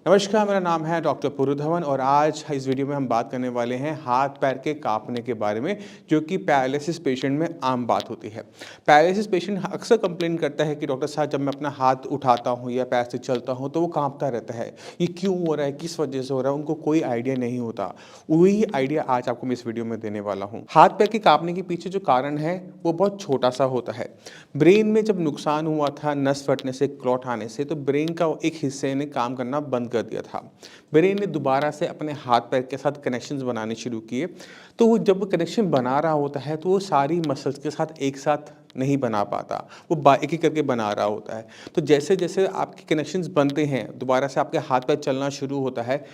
नमस्कार, मेरा नाम है डॉक्टर पुरु धवन और आज इस वीडियो में हम बात करने वाले हैं हाथ पैर के कांपने के बारे में, जो कि पैरालिसिस पेशेंट में आम बात होती है। पैरालिसिस पेशेंट अक्सर कंप्लेन करता है कि डॉक्टर साहब, जब मैं अपना हाथ उठाता हूं या पैर से चलता हूं तो वो कांपता रहता है। ये क्यों हो रहा है, किस वजह से हो रहा है, उनको कोई आइडिया नहीं होता। वही आइडिया आज आपको मैं इस वीडियो में देने वाला हूँ। हाथ पैर के कांपने के पीछे जो कारण है वो बहुत छोटा सा होता है। ब्रेन में जब नुकसान हुआ था नस फटने से, क्लॉट आने से, तो ब्रेन का एक हिस्से ने काम करना बंद कर दिया था। ब्रेन ने दोबारा से अपने हाथ पैर के साथ कनेक्शंस बनाने शुरू किए। तो वो जब वो कनेक्शन बना रहा होता है तो वो सारी मसल्स के साथ एक साथ नहीं बना पाता, वो एक एक करके बना रहा होता है। तो जैसे जैसे आपके कनेक्शंस बनते हैं, दोबारा से आपके हाथ पैर चलना शुरू होता है,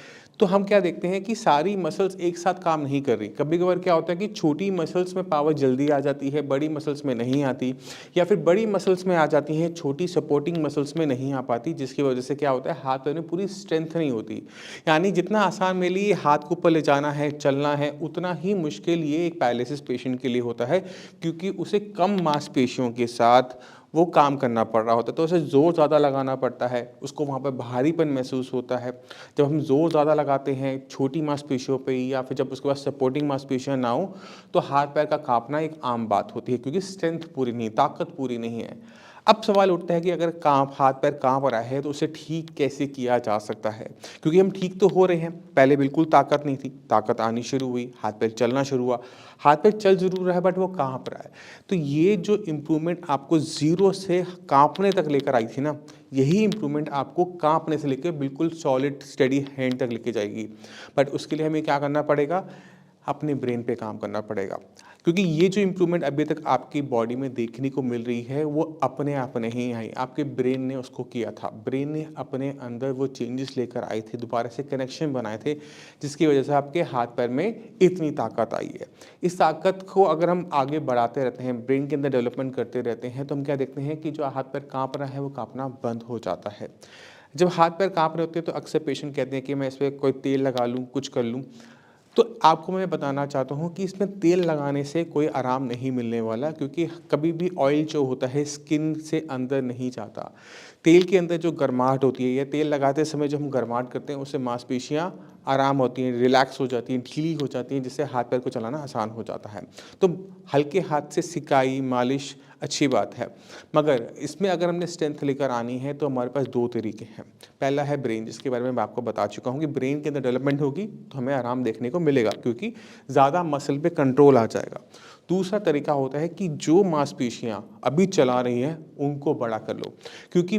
तो हम क्या देखते हैं कि सारी मसल्स एक साथ काम नहीं कर रही। कभी कभार क्या होता है कि छोटी मसल्स में पावर जल्दी आ जाती है, बड़ी मसल्स में नहीं आती, या फिर बड़ी मसल्स में आ जाती हैं, छोटी सपोर्टिंग मसल्स में नहीं आ पाती, जिसकी वजह से क्या होता है, हाथ पैर में पूरी स्ट्रेंथ नहीं होती। यानी जितना आसान मेरे लिए हाथ को ऊपर ले जाना है, चलना है, उतना ही मुश्किल ये एक पैरालिसिस पेशेंट के लिए होता है, क्योंकि उसे कम मांसपेशियों के साथ वो काम करना पड़ रहा होता है। तो उसे ज़ोर ज़्यादा लगाना पड़ता है, उसको वहाँ पर भारीपन महसूस होता है। जब हम ज़ोर ज़्यादा लगाते हैं छोटी मांसपेशियों पे, या फिर जब उसके पास सपोर्टिंग मांसपेशियाँ ना हो, तो हाथ पैर का कांपना एक आम बात होती है, क्योंकि स्ट्रेंथ पूरी नहीं, ताकत पूरी नहीं है। अब सवाल उठता है कि अगर हाथ पैर कांप रहा है तो उसे ठीक कैसे किया जा सकता है, क्योंकि हम ठीक तो हो रहे हैं। पहले बिल्कुल ताकत नहीं थी, ताकत आनी शुरू हुई, हाथ पैर चलना शुरू हुआ। हाथ पैर चल जरूर रहा है बट वो कांप रहा है। तो ये जो इम्प्रूवमेंट आपको ज़ीरो से कांपने तक लेकर आई थी ना, यही इम्प्रूवमेंट आपको कांपने से लेकर बिल्कुल सॉलिड स्टेडी हैंड तक लेके जाएगी। बट उसके लिए हमें क्या करना पड़ेगा, अपने ब्रेन पे काम करना पड़ेगा। क्योंकि ये जो इम्प्रूवमेंट अभी तक आपकी बॉडी में देखने को मिल रही है वो अपने आप नहीं आई, आपके ब्रेन ने उसको किया था। ब्रेन ने अपने अंदर वो चेंजेस लेकर आए थे, दोबारा से कनेक्शन बनाए थे, जिसकी वजह से आपके हाथ पैर में इतनी ताकत आई है। इस ताकत को अगर हम आगे बढ़ाते रहते हैं, ब्रेन के अंदर डेवलपमेंट करते रहते हैं, तो हम क्या देखते हैं कि जो हाथ पैर काँप रहा है वो काँपना बंद हो जाता है। जब हाथ पैर काँप रहे होते हैं तो अक्सर पेशेंट कहते हैं कि मैं इस पर कोई तेल लगा लूँ, कुछ कर लूँ। तो आपको मैं बताना चाहता हूँ कि इसमें तेल लगाने से कोई आराम नहीं मिलने वाला, क्योंकि कभी भी ऑयल जो होता है स्किन से अंदर नहीं जाता। तेल के अंदर जो गर्माहट होती है, या तेल लगाते समय जो हम गर्माहट करते हैं, उससे मांसपेशियाँ आराम होती हैं, रिलैक्स हो जाती हैं, ढीली हो जाती हैं, जिससे हाथ पैर को चलाना आसान हो जाता है। तो हल्के हाथ से सिकाई मालिश अच्छी बात है, मगर इसमें अगर हमने स्ट्रेंथ लेकर आनी है तो हमारे पास दो तरीके हैं। पहला है ब्रेन, जिसके बारे में मैं आपको बता चुका हूँ कि ब्रेन के अंदर डेवलपमेंट होगी तो हमें आराम देखने को मिलेगा, क्योंकि ज़्यादा मसल पे कंट्रोल आ जाएगा। दूसरा तरीका होता है कि जो मांसपेशियाँ अभी चला रही हैं उनको बड़ा कर लो, क्योंकि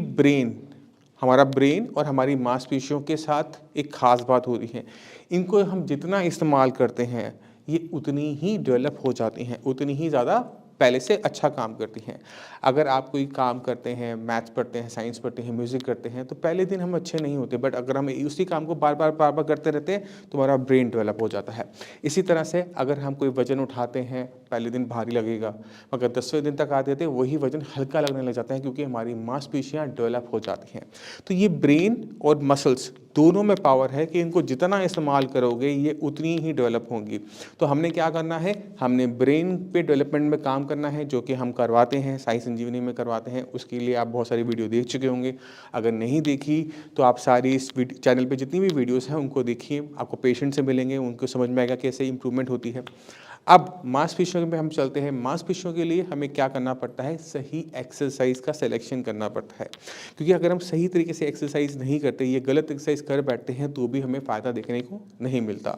हमारा ब्रेन और हमारी मांसपेशियों के साथ एक खास बात हो रही है। इनको हम जितना इस्तेमाल करते हैं ये उतनी ही डेवलप हो जाती हैं, उतनी ही ज़्यादा पहले से अच्छा काम करती हैं। अगर आप कोई काम करते हैं, मैथ्स पढ़ते हैं, साइंस पढ़ते हैं, म्यूज़िक करते हैं, तो पहले दिन हम अच्छे नहीं होते, बट अगर हम उसी काम को बार बार करते रहते हैं तो हमारा ब्रेन डेवलप हो जाता है। इसी तरह से अगर हम कोई वजन उठाते हैं, पहले दिन भारी लगेगा, मगर 10वें दिन तक आते थे वही वजन हल्का लगने लग जाता है, क्योंकि हमारी मांसपेशियाँ डेवलप हो जाती हैं। तो ये ब्रेन और मसल्स दोनों में पावर है कि इनको जितना इस्तेमाल करोगे ये उतनी ही डेवलप होंगी। तो हमने क्या करना है, हमने ब्रेन पे डेवलपमेंट में काम करना है, जो कि हम करवाते हैं, साई संजीवनी में करवाते हैं। उसके लिए आप बहुत सारी वीडियो देख चुके होंगे। अगर नहीं देखी तो आप सारी इस चैनल पे जितनी भी वीडियोस हैं उनको देखिए, आपको पेशेंट से मिलेंगे, उनको समझ में आएगा कैसे इंप्रूवमेंट होती है। अब मांसपेशियों में हम चलते हैं। मांसपेशियों के लिए हमें क्या करना पड़ता है, सही एक्सरसाइज का सिलेक्शन करना पड़ता है, क्योंकि अगर हम सही तरीके से एक्सरसाइज नहीं करते, ये गलत एक्सरसाइज कर बैठते हैं, तो भी हमें फ़ायदा देखने को नहीं मिलता।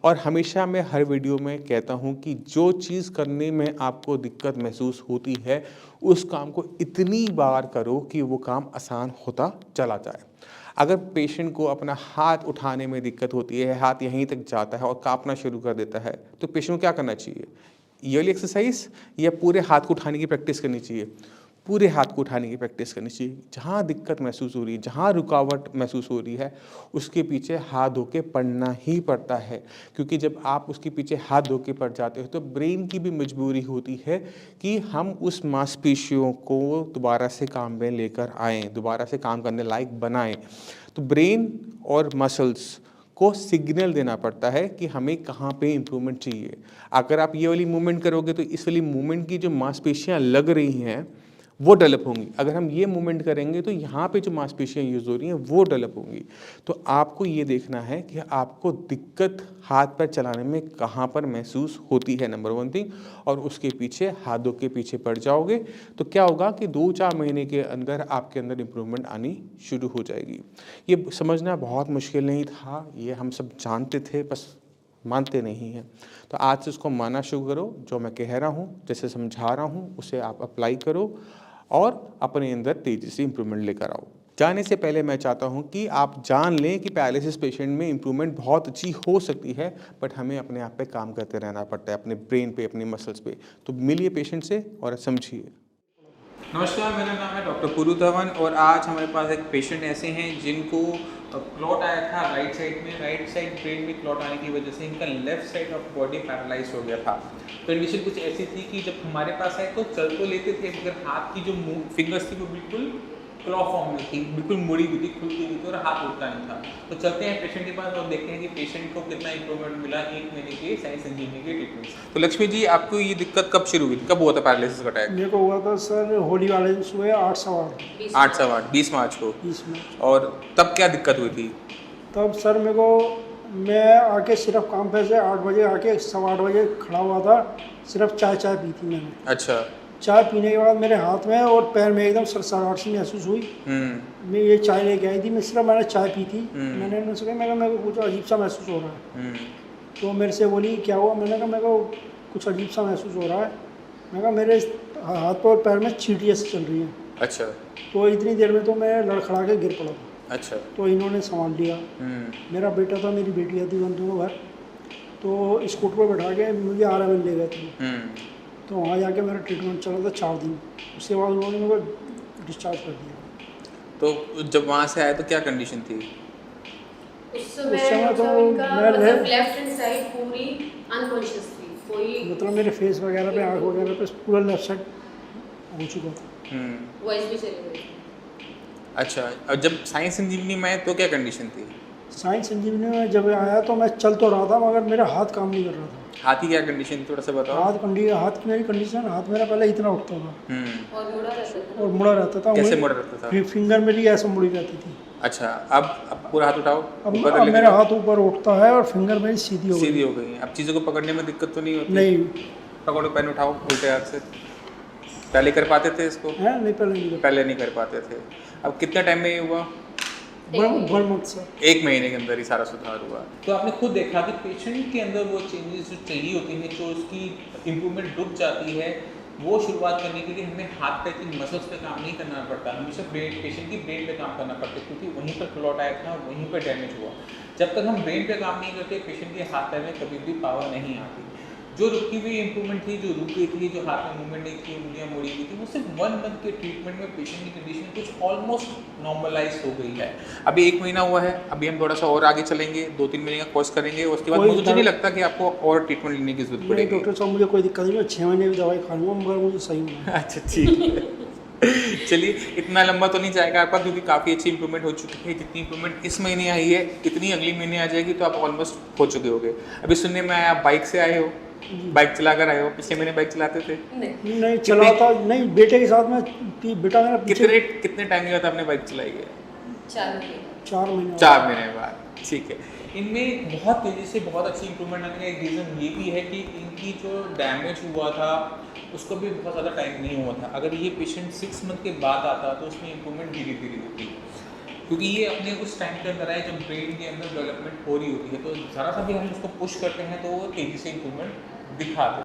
और हमेशा मैं हर वीडियो में कहता हूँ कि जो चीज़ करने में आपको दिक्कत महसूस होती है उस काम को इतनी बार करो कि वो काम आसान होता चला जाए। अगर पेशेंट को अपना हाथ उठाने में दिक्कत होती है, हाथ यहीं तक जाता है और कांपना शुरू कर देता है, तो पेशेंट को क्या करना चाहिए, ये वाली एक्सरसाइज या पूरे हाथ को उठाने की प्रैक्टिस करनी चाहिए? पूरे हाथ को उठाने की प्रैक्टिस करनी चाहिए। जहाँ दिक्कत महसूस हो रही है, जहाँ रुकावट महसूस हो रही है, उसके पीछे हाथ धो के पड़ना ही पड़ता है, क्योंकि जब आप उसके पीछे हाथ धो के पड़ जाते हो तो ब्रेन की भी मजबूरी होती है कि हम उस मांसपेशियों को दोबारा से काम में लेकर आएँ, दोबारा से काम करने लायक बनाएं। तो ब्रेन और मसल्स को सिग्नल देना पड़ता है कि हमें कहाँ पे इम्प्रूवमेंट चाहिए। अगर आप ये वाली मूवमेंट करोगे तो इस वाली मूवमेंट की जो मांसपेशियाँ लग रही हैं वो डेवलप होंगी। अगर हम ये मूवमेंट करेंगे तो यहाँ पे जो मांसपेशियाँ यूज़ हो रही हैं वो डेवलप होंगी। तो आपको ये देखना है कि आपको दिक्कत हाथ पैर चलाने में कहाँ पर महसूस होती है, नंबर 1 थिंग। और उसके पीछे हाथों के पीछे पड़ जाओगे तो क्या होगा कि 2-4 महीने के अंदर आपके अंदर इम्प्रूवमेंट आनी शुरू हो जाएगी। ये समझना बहुत मुश्किल नहीं था, ये हम सब जानते थे, बस मानते नहीं हैं। तो आज से उसको मानना शुरू करो। जो मैं कह रहा हूँ, जैसे समझा रहा हूँ, उसे आप अप्लाई करो और अपने अंदर तेज़ी से इम्प्रूवमेंट लेकर आओ। जाने से पहले मैं चाहता हूँ कि आप जान लें कि पैरालिसिस पेशेंट में इम्प्रूवमेंट बहुत अच्छी हो सकती है, बट हमें अपने आप पे काम करते रहना पड़ता है, अपने ब्रेन पे, अपनी मसल्स पे। तो मिलिए पेशेंट से और समझिए। नमस्कार, मेरा नाम है डॉक्टर पुरु धवन और आज हमारे पास एक पेशेंट ऐसे हैं जिनको क्लॉट आया था राइट साइड में। राइट साइड ब्रेन में क्लॉट आने की वजह से इनका left side of body paralyse हो गया था। कंडीशन कुछ ऐसी थी कि जब हमारे पास आए तो चल तो लेते थे, मगर हाथ की जो फिंगर्स थी वो बिल्कुल क्लॉ फॉर्म में थी, बिल्कुल मुड़ी हुई थी, खुलती हुई थी और हाथ उठता नहीं था। तो चलते हैं पेशेंट के पास और देखते हैं कि पेशेंट को कितना इंप्रूवमेंट मिला 1 महीने के साइंस इंजीनियरिंग के ट्रीटमेंट से। तो लक्ष्मी जी, आपको ये दिक्कत कब शुरू हुई, कब हुआ था पैरालिसिस का अटैक? मेरे को हुआ था सर होली वाले दिन सुबह 8:15 8/8 20 मार्च को। 20 में। और तब क्या दिक्कत हुई थी? तब सर मैं आके सिर्फ काम पे से 8 बजे आके 8:15 बजे खड़ा हुआ था। सिर्फ चाय पी थी मैंने। अच्छा। चाय पीने के बाद मेरे हाथ में और पैर में एकदम सरसराहट सी महसूस हुई। मैं ये चाय लेके आई थी, मैंने चाय पी थी। मैंने उनसे कहा, मेरे को कुछ अजीब सा महसूस हो रहा है। तो मेरे से बोली क्या हुआ? मैंने कहा मेरे को कुछ अजीब सा महसूस हो रहा है। मैंने कहा मेरे हाथ और पैर में चींटियाँ सी चल रही हैं। अच्छा। तो इतनी देर में तो मैं लड़खड़ा के गिर पड़ा था। अच्छा। तो इन्होंने संभाल लिया। मेरा बेटा था, मेरी बेटी आती, हम दोनों घर। तो स्कूटर पर बैठा के मुझे RMN ले गए थे। तो वहाँ जाके मेरा ट्रीटमेंट चला था 4 दिन। उसके बाद उन्होंने मेरे को डिस्चार्ज कर दिया। तो जब वहाँ से आए तो क्या कंडीशन थी? उस समय तो मैं लेफ्ट हैंड साइड पूरी अनकॉन्शियस थी, कोई मतलब मेरे फेस वगैरह पे, आँख वगैरह पे पूरा लेफ्ट साइड हो चुका था। वॉइस भी चली गई। अच्छा, और जब साइंस इंजीनियरिंग में आए तो क्या कंडीशन थी? साइंस इंजीनियरिंग में जब आया तो मैं चल तो रहा था, मगर मेरा हाथ काम नहीं कर रहा था। हाथ की क्या कंडीशन थी, थोड़ा सा बताओ। हाथ की मेरी कंडीशन, हाथ मेरा पहले इतना उठता था और मुड़ा रहता था। कैसे मुड़ा रहता था? फिंगर मेरी ऐसे मुड़ी रहती थी। अच्छा, अब पूरा हाथ उठाओ। अब मेरा हाथ ऊपर उठता है और फिंगर मेरी सीधी हो गई। अब चीज़ों को पकड़ने में दिक्कत तो नहीं होती? नहीं। पकड़ो, पेन उठाओ उल्टे हाथ से। पहले कर पाते थे इसको? नहीं, पहले नहीं कर पाते थे। अब कितने टाइम में ये हुआ? 1 मंथ सर। 1 महीने के अंदर ही सारा सुधार हुआ। तो आपने खुद देखा कि पेशेंट के अंदर वो चेंजेस जो चाहिए होती हैं, जो उसकी इम्प्रूवमेंट रुक जाती है, वो शुरुआत करने के लिए हमें हाथ पैर की मसल्स पे काम नहीं करना पड़ता, हमेशा पेशेंट की ब्रेन पे काम करना पड़ता है, क्योंकि वहीं पर क्लॉट आया था, वहीं पर डैमेज हुआ। जब तक हम ब्रेन पे काम नहीं करते, पेशेंट के हाथ पैर में कभी भी पावर नहीं आती। जो रुकी हुई इंप्रूवमेंट थी, जो रुक गई थी, जो हाथ में मूवमेंट नहीं थी, उंगलियां मुड़ी हुई थी, वो सिर्फ 1 मंथ के ट्रीटमेंट में पेशेंट की कंडीशन कुछ ऑलमोस्ट नॉर्मलाइज हो गई है। अभी 1 महीना हुआ है, अभी हम थोड़ा सा और आगे चलेंगे, 2-3 महीने का कोर्स करेंगे, उसके बाद मुझे नहीं लगता कि आपको और ट्रीटमेंट लेने की जरूरत पड़ेगी। डॉक्टर साहब मुझे कोई दिक्कत नहीं है, 6 महीने की दवाई खा लूँगा, मगर मुझे सही होना है। अच्छा, ठीक है। चलिए, इतना लंबा तो नहीं जाएगा आपका, क्योंकि काफ़ी अच्छी इंप्रूवमेंट हो चुकी है। जितनी इंप्रूवमेंट इस महीने आई है, इतनी अगले महीने आ जाएगी, तो आप ऑलमोस्ट हो चुके होगे। अभी सुनने में आया आप बाइक से आए हो, बाइक चलाकर आए हो। पिछले महीने बाइक चलाते थे? नहीं चलाता नहीं, बेटे के साथ में। बेटा मेरा कितने टाइम के बाद आपने बाइक चलाई है? 4 महीने। 4 महीने बाद, ठीक है। इनमें बहुत तेज़ी से बहुत अच्छी इंप्रूवमेंट आने का एक रीज़न ये भी है कि इनकी जो डैमेज हुआ था उसको भी बहुत ज़्यादा टाइम नहीं हुआ था। अगर ये पेशेंट 6 मंथ के बाद आता तो उसमें इंप्रूवमेंट धीरे धीरे होती, क्योंकि ये अपने उस टाइम के अंदर आए जब ब्रेन के अंदर डेवलपमेंट हो रही होती है। तो ज़रा सा भी हम उसको पुश करते हैं तो वो तेज़ी से इंप्रूवमेंट दिखाते हैं।